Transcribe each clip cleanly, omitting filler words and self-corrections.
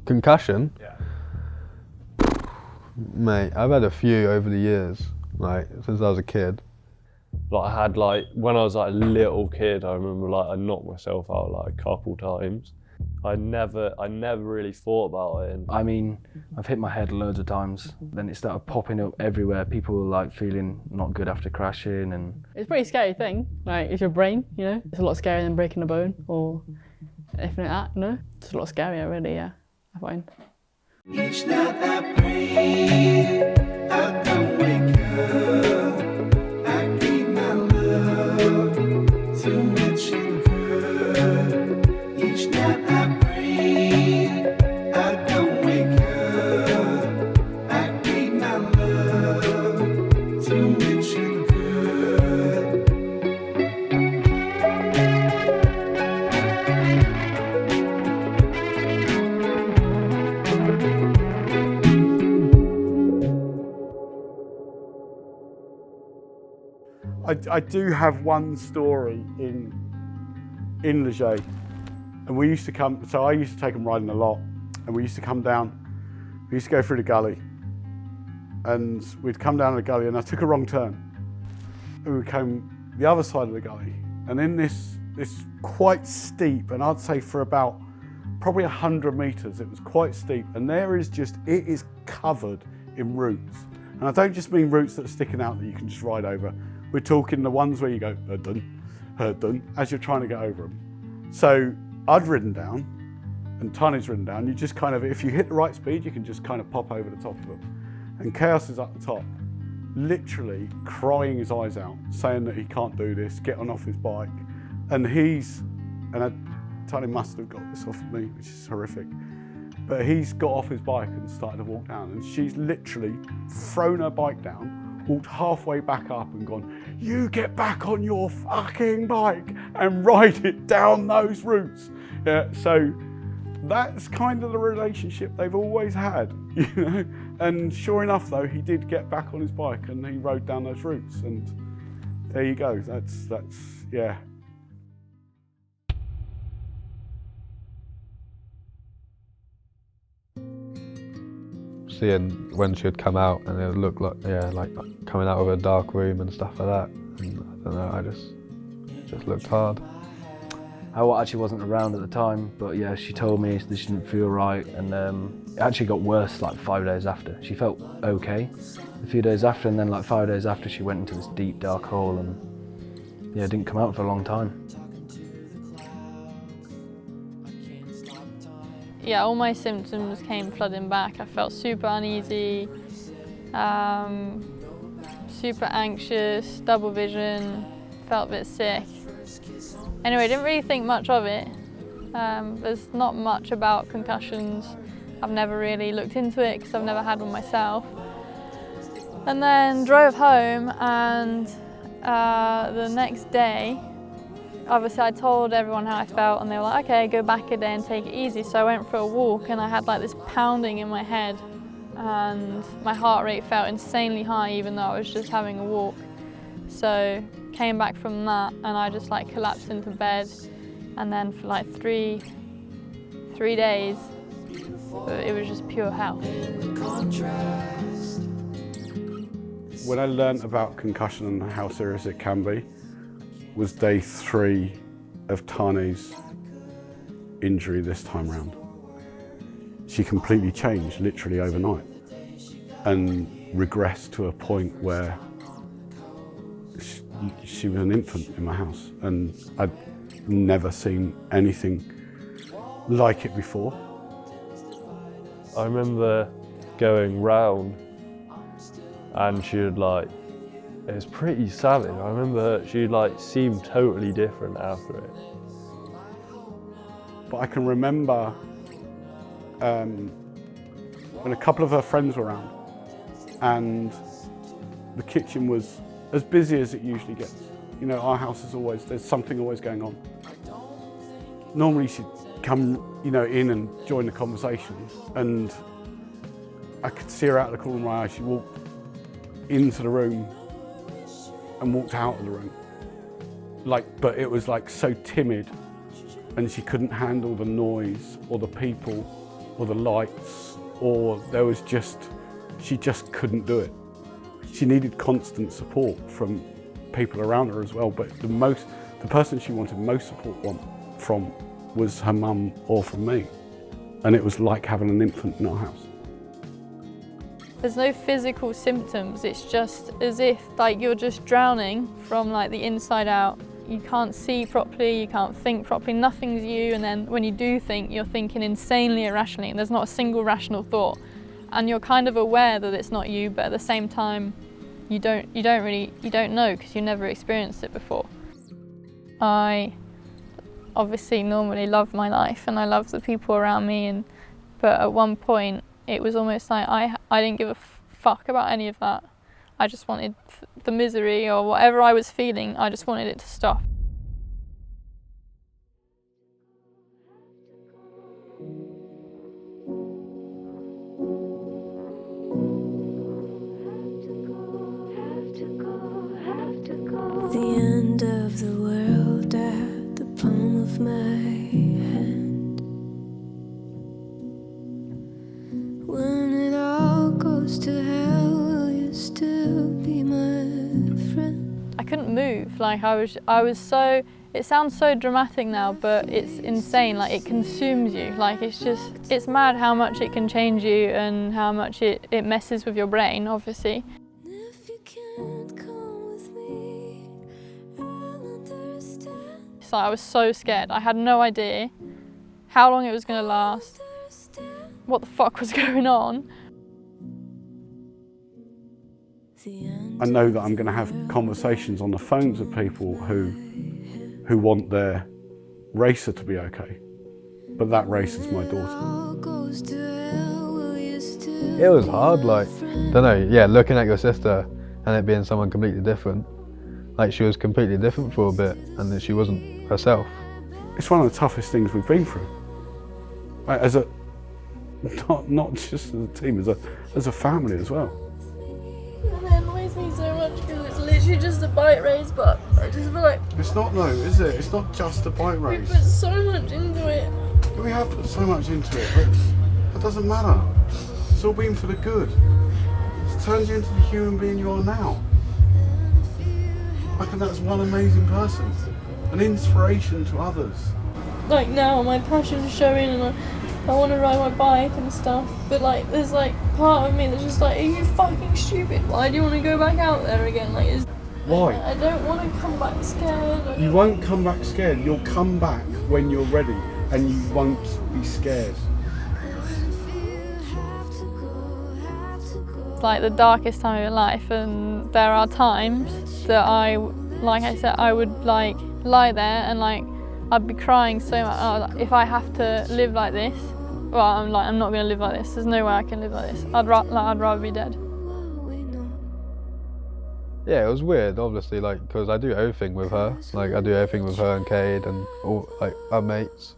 Concussion? Yeah. Mate, I've had a few over the years, like since I was a kid. Like I had when I was like a little kid, I remember I knocked myself out like a couple times. I never really thought about it. I mean, I've hit my head loads of times. Then it started popping up everywhere. People were like feeling not good after crashing, and it's a pretty scary thing. Like it's your brain, you know. It's a lot scarier than breaking a bone or anything like that. You know, it's a lot scarier, really. Yeah, I find. Each night I pray, I don't wake up. I give my love to which you could. Each night I pray, I don't wake up. I give my love to which you could. I do have one story in Leger, and we used to come, so I used to take them riding a lot, and we used to come down, we used to go through the gully, and we'd come down the gully and I took a wrong turn, and we came the other side of the gully, and in this quite steep, and I'd say for about probably 100 metres, it was quite steep, and it is covered in roots. And I don't just mean roots that are sticking out that you can just ride over. We're talking the ones where you go, done, as you're trying to get over them. So I'd ridden down, and Tahnée's ridden down. You just kind of, if you hit the right speed, you can just kind of pop over the top of them. And Kaos is up the top, literally crying his eyes out, saying that he can't do this, getting off his bike. And Tahnée must have got this off of me, which is horrific. But he's got off his bike and started to walk down, and she's literally thrown her bike down, walked halfway back up and gone, you get back on your fucking bike and ride it down those routes. Yeah, so that's kind of the relationship they've always had, you know. And sure enough though, he did get back on his bike and he rode down those routes, and there you go, that's yeah. Seeing when she'd come out and it would look like coming out of a dark room and stuff like that. And I don't know, I just looked hard. I actually wasn't around at the time, but yeah, she told me that she didn't feel right, and it actually got worse like 5 days after. She felt okay a few days after, and then like 5 days after she went into this deep dark hole and yeah, didn't come out for a long time. Yeah, all my symptoms came flooding back. I felt super uneasy, super anxious, double vision, felt a bit sick. Anyway, I didn't really think much of it. There's not much about concussions. I've never really looked into it because I've never had one myself. And then drove home, and the next day, obviously I told everyone how I felt, and they were like, okay, go back a day and take it easy. So I went for a walk, and I had like this pounding in my head, and my heart rate felt insanely high even though I was just having a walk. So came back from that, and I just like collapsed into bed, and then for like three days it was just pure hell. When I learned about concussion and how serious it can be was day 3 of Tahnée's injury this time round. She completely changed literally overnight and regressed to a point where she was an infant in my house, and I'd never seen anything like it before. I remember going round and she'd like, it was pretty savage. I remember she like seemed totally different after it. But I can remember when a couple of her friends were around, and the kitchen was as busy as it usually gets. You know, our house is always, there's something always going on. Normally she'd come, you know, in and join the conversation, and I could see her out of the corner of my eye. She walked into the room and walked out of the room. But it was like so timid, and she couldn't handle the noise or the people or the lights, or there was just, she just couldn't do it. She needed constant support from people around her as well, but the person she wanted most support from was her mum or from me. And it was like having an infant in our house. There's no physical symptoms, it's just as if like you're just drowning from like the inside out. You can't see properly, you can't think properly, nothing's you, and then when you do think, you're thinking insanely irrationally and there's not a single rational thought. And you're kind of aware that it's not you, but at the same time, you don't know because you never experienced it before. I obviously normally love my life and I love the people around me, but at one point it was almost like I didn't give a fuck about any of that. I just wanted the misery or whatever I was feeling, I just wanted it to stop. The end of the world at the palm of my hand. When it all goes to hell, will you still be my friend? I couldn't move, like I was so, it sounds so dramatic now, but it's insane, like it consumes you, like it's mad how much it can change you and how much it messes with your brain, obviously. If you can't come with me, I'll understand. So I was so scared, I had no idea how long it was going to last, what the fuck was going on. I know that I'm going to have conversations on the phones with people who want their racer to be okay, but that racer's my daughter. It was hard, like, don't know, yeah, looking at your sister and it being someone completely different. Like, she was completely different for a bit and then she wasn't herself. It's one of the toughest things we've been through. As a, not just as a team, as a family as well. And it annoys me so much because it's literally just a bike race, but I just feel like It's not though, is it? It's not just a bike we race. put so much into it. We have put so much into it, but that doesn't matter. It's all been for the good. It's turned you into the human being you are now. I think that's one amazing person, an inspiration to others. Like now my passion's showing and I want to ride my bike and stuff, but like there's like part of me that's just like, are you fucking stupid? Why do you want to go back out there again? Like, Why? I don't want to come back scared. You won't come back scared. You'll come back when you're ready and you won't be scared. It's like the darkest time of your life, and there are times that like I said, I would like lie there and like I'd be crying so much. Oh, if I have to live like this, well, I'm not going to live like this. There's no way I can live like this. I'd rather be dead. Yeah, it was weird, obviously, like, because I do everything with her. Like, I do everything with her and Cade and all, like, our mates.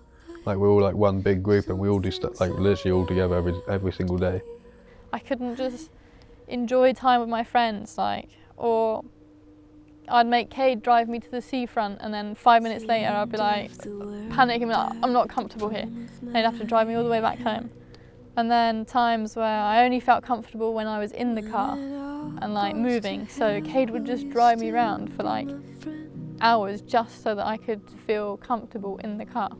Like, we're all like one big group and we all do stuff, like, literally all together every single day. I couldn't just enjoy time with my friends, like, or I'd make Cade drive me to the seafront and then 5 minutes later I'd be like panicking, like, I'm not comfortable here. And he'd have to drive me all the way back home. And then times where I only felt comfortable when I was in the car and like moving. So Cade would just drive me around for like hours just so that I could feel comfortable in the car.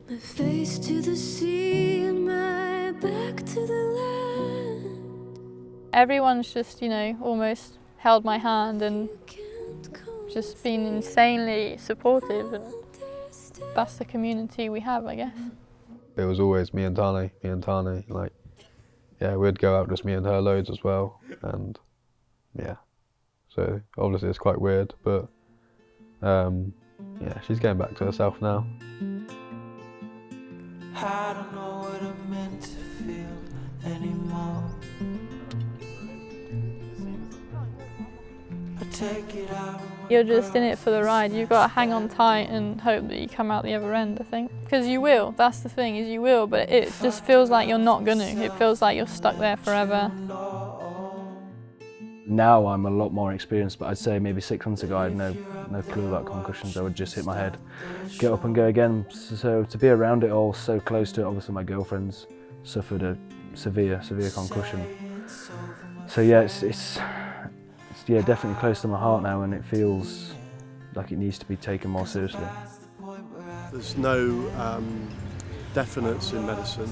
My face to the sea and my back to the land. Everyone's just, you know, almost held my hand and just been insanely supportive, and that's the community we have, I guess. It was always me and Tahnée, like, yeah, we'd go out just me and her loads as well, and yeah, so obviously it's quite weird, but yeah, she's getting back to herself now. I don't know what I'm meant to feel anymore. I take it out. You're just in it for the ride. You've got to hang on tight and hope that you come out the other end, I think. Because you will, that's the thing, is you will, but it just feels like you're not gonna. It feels like you're stuck there forever. Now I'm a lot more experienced, but I'd say maybe 6 months ago I had no clue about concussions. I would just hit my head, get up and go again. So to be around it all, so close to it, obviously my girlfriend's suffered a severe concussion. So yeah, it's yeah, definitely close to my heart now, and it feels like it needs to be taken more seriously. There's no definites in medicine,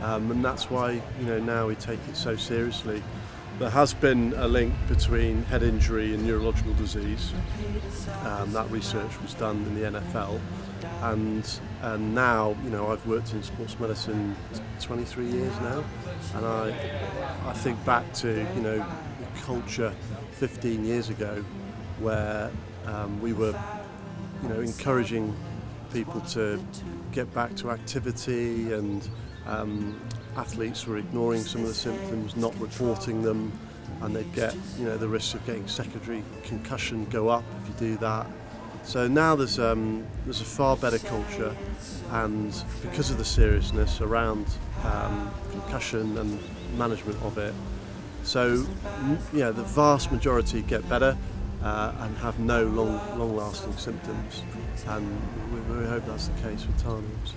and that's why now we take it so seriously. There has been a link between head injury and neurological disease. That research was done in the NFL, and now I've worked in sports medicine 23 years now, and I think back to the culture 15 years ago where we were encouraging people to get back to activity, and athletes were ignoring some of the symptoms, not reporting them, and they'd get the risks of getting secondary concussion go up if you do that. So now there's a far better culture, and because of the seriousness around concussion and management of it, so the vast majority get better and have no long-lasting symptoms, and we hope that's the case with Tahnée. So.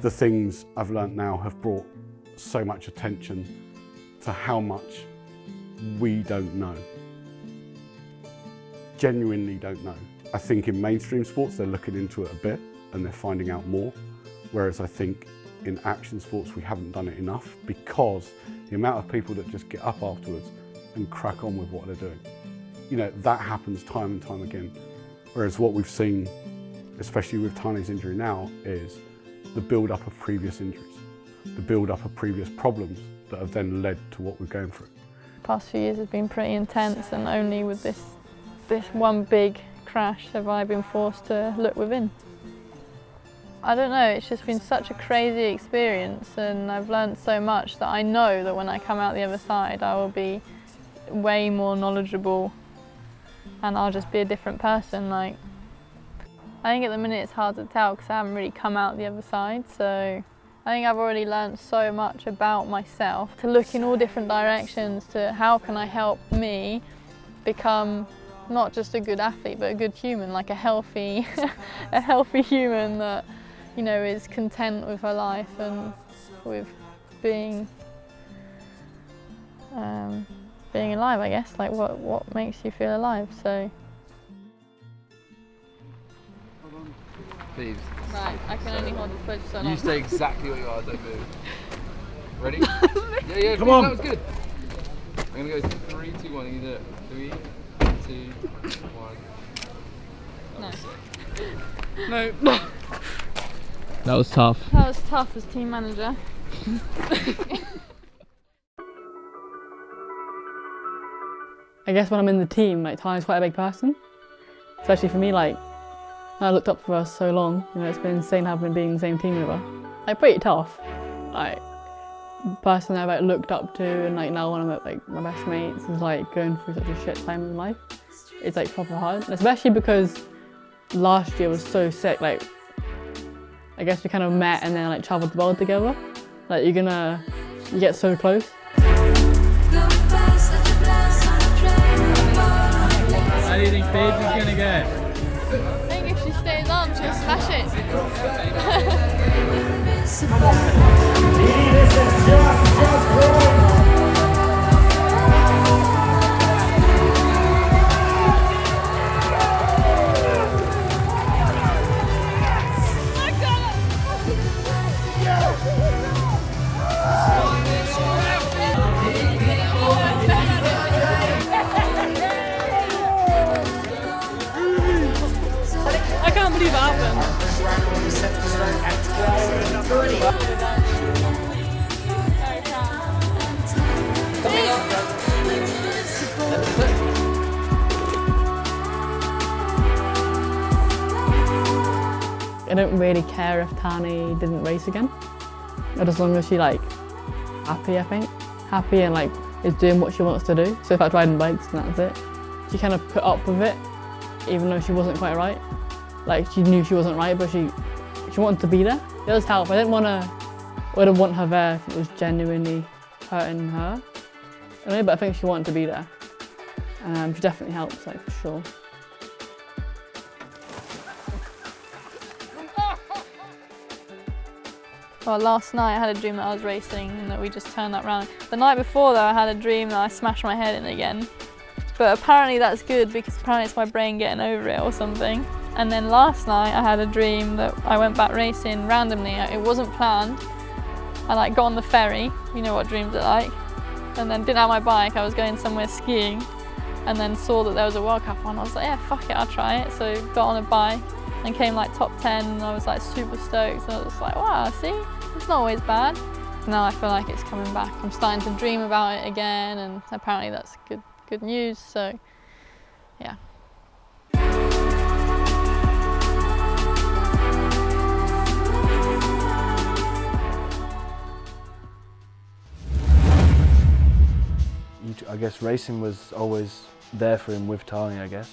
The things I've learnt now have brought so much attention to how much we don't know. Genuinely don't know. I think in mainstream sports they're looking into it a bit and they're finding out more, whereas I think in action sports we haven't done it enough, because the amount of people that just get up afterwards and crack on with what they're doing. That happens time and time again. Whereas what we've seen, especially with Tahnée's injury now, is the build-up of previous injuries, the build-up of previous problems that have then led to what we're going through. The past few years have been pretty intense, and only with this one big crash have I been forced to look within. I don't know, it's just been such a crazy experience, and I've learned so much that I know that when I come out the other side I will be way more knowledgeable, and I'll just be a different person. I think at the minute it's hard to tell because I haven't really come out the other side, so I think I've already learned so much about myself, to look in all different directions to how can I help me become not just a good athlete but a good human, like a healthy human that is content with her life and with being alive, I guess. Like what makes you feel alive, so. Thieves. Right, I can only hold the fudge so long. You stay exactly where you are, don't move. Ready? yeah, come on. That was good. I'm gonna go 3, 2, 1, you do it. 3, 2, 1. No. That was tough. That was tough as team manager. I guess when I'm in the team, Tahnée's quite a big person. Especially for me, I looked up for her so long. It's been insane having been in the same team with her. Pretty tough. The person I've looked up to, and now one of my best mates is going through such a shit time in life. It's proper hard, and especially because last year was so sick. I guess we kind of met and then travelled the world together. You get so close. How do you think Phoebe is gonna get? I think if she stays on, she'll smash it. I can't believe it happened. I don't really care if Tahnée didn't race again. But as long as she's happy, I think. Happy and is doing what she wants to do. So if I riding bikes, and that's it. She kind of put up with it, even though she wasn't quite right. She knew she wasn't right, but she wanted to be there. It does help. I wouldn't want her there if it was genuinely hurting her. But I think she wanted to be there. which definitely helps, like for sure. Well, last night I had a dream that I was racing and that we just turned that round. The night before though, I had a dream that I smashed my head in again. But apparently that's good because apparently it's my brain getting over it or something. And then last night I had a dream that I went back racing randomly. It wasn't planned. I like got on the ferry, you know what dreams are like, and then didn't have my bike. I was going somewhere skiing and then saw that there was a World Cup on. I was like, yeah, fuck it, I'll try it. So got on a bike and came like top 10 and I was like super stoked. So I was like, wow, see, it's not always bad. Now I feel like it's coming back. I'm starting to dream about it again and apparently that's good news, so yeah. I guess racing was always there for him with Tahnée, I guess,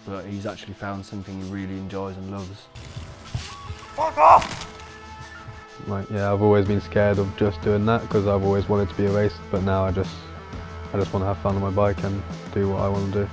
but he's actually found something he really enjoys and loves. Fuck off! Like, yeah, I've always been scared of just doing that because I've always wanted to be a racer, but now I just want to have fun on my bike and do what I want to do.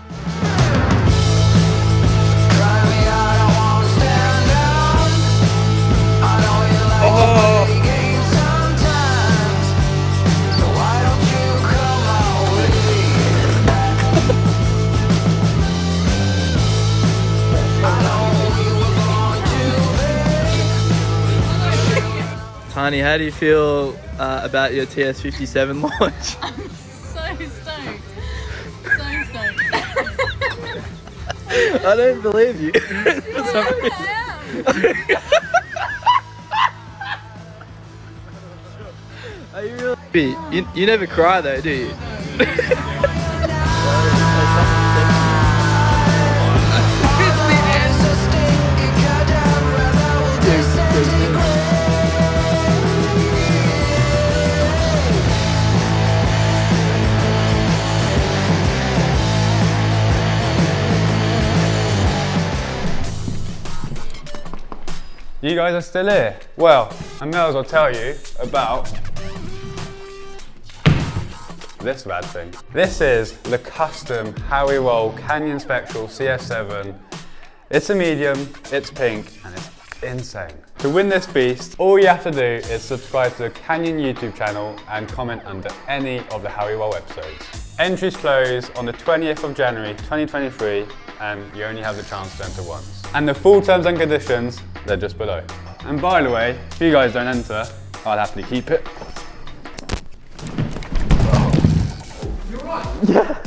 Tahnée, how do you feel about your TS57 launch? I'm so stoked. So stoked. I don't believe you. Are you really? You never cry though, do you? You guys are still here? Well, I may as well tell you about this bad thing. This is the custom Howie Roll Canyon Spectral CS7. It's a medium, it's pink, and it's insane. To win this beast, all you have to do is subscribe to the Canyon YouTube channel and comment under any of the Howie Roll episodes. Entries close on the 20th of January 2023 and you only have the chance to enter once. And the full terms and conditions, they're just below. And by the way, if you guys don't enter, I'll happily keep it. You're right. Yeah.